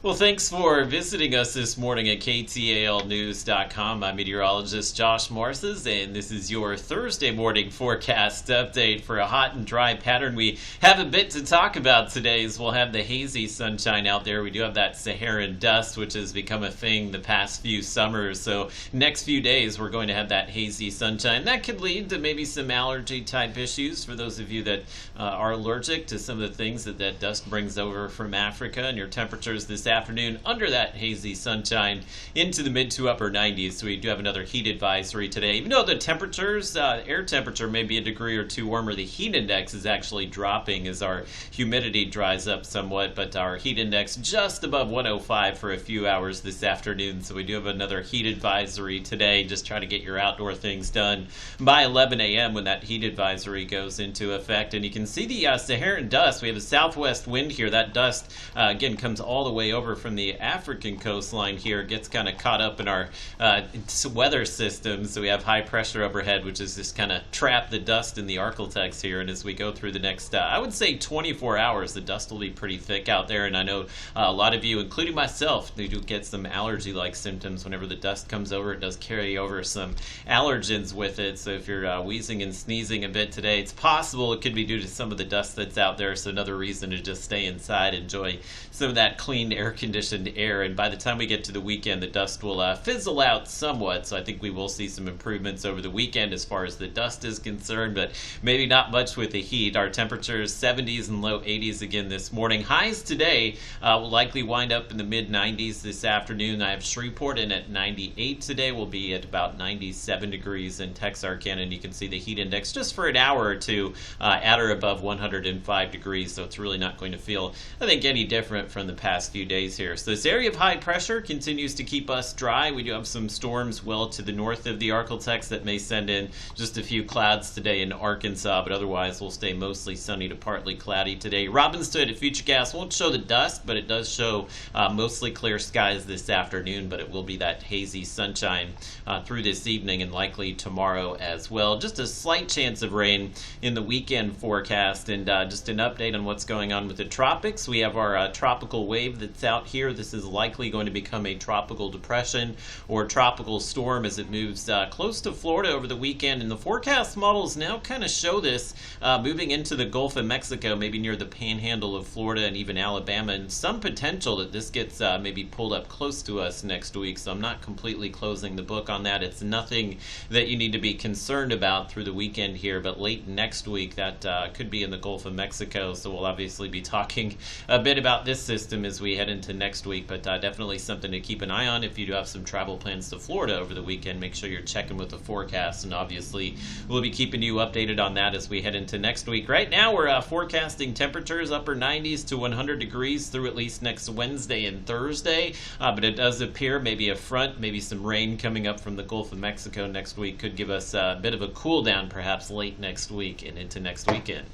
Well, thanks for visiting us this morning at KTALnews.com. I'm meteorologist Josh Morses, and this is your Thursday morning forecast update for a hot and dry pattern. We have a bit to talk about today as we'll have the hazy sunshine out there. We do have that Saharan dust, which has become a thing the past few summers. So next few days, we're going to have that hazy sunshine. That could lead to maybe some allergy type issues for those of you that are allergic to some of the things that dust brings over from Africa, and your temperatures this afternoon under that hazy sunshine into the mid to upper 90s. So we do have another heat advisory today. Even though the temperatures, air temperature may be a degree or two warmer, the heat index is actually dropping as our humidity dries up somewhat, but our heat index just above 105 for a few hours this afternoon. So we do have another heat advisory today. Just try to get your outdoor things done by 11 a.m. when that heat advisory goes into effect. And you can see the Saharan dust. We have a southwest wind here. That dust, again, comes all the way over from the African coastline here, gets kind of caught up in our weather system. So we have high pressure overhead, which is just kind of trap the dust in the ArkLaTex here. And as we go through the next, I would say 24 hours, the dust will be pretty thick out there. And I know a lot of you, including myself, they do get some allergy-like symptoms whenever the dust comes over. It does carry over some allergens with it. So if you're wheezing and sneezing a bit today, it's possible it could be due to some of the dust that's out there. So another reason to just stay inside, enjoy some of that clean air-conditioned air. And by the time we get to the weekend, the dust will fizzle out somewhat. So I think we will see some improvements over the weekend as far as the dust is concerned, but maybe not much with the heat. Our temperatures 70s and low 80s again this morning. Highs today will likely wind up in the mid 90s this afternoon. I have Shreveport in at 98 today. We'll be at about 97 degrees in Texarkana, and you can see the heat index just for an hour or two at or above 105 degrees. So it's really not going to feel, I think, any different from the past few days here. So this area of high pressure continues to keep us dry. We do have some storms well to the north of the ArkLaTex that may send in just a few clouds today in Arkansas, but otherwise we'll stay mostly sunny to partly cloudy today. Robinson at Future Gas won't show the dust, but it does show mostly clear skies this afternoon, but it will be that hazy sunshine through this evening and likely tomorrow as well. Just a slight chance of rain in the weekend forecast. And just an update on what's going on with the tropics. We have our tropical wave that's out here. This is likely going to become a tropical depression or tropical storm as it moves close to Florida over the weekend. And the forecast models now kind of show this moving into the Gulf of Mexico, maybe near the panhandle of Florida and even Alabama, and some potential that this gets maybe pulled up close to us next week. So I'm not completely closing the book on that. It's nothing that you need to be concerned about through the weekend here, but late next week that could be in the Gulf of Mexico. So we'll obviously be talking a bit about this system as we head into next week, but definitely something to keep an eye on. If you do have some travel plans to Florida over the weekend, make sure you're checking with the forecast, and obviously we'll be keeping you updated on that as we head into next week. Right now we're forecasting temperatures upper 90s to 100 degrees through at least next Wednesday and Thursday, but it does appear maybe a front, maybe some rain coming up from the Gulf of Mexico next week could give us a bit of a cool down perhaps late next week and into next weekend.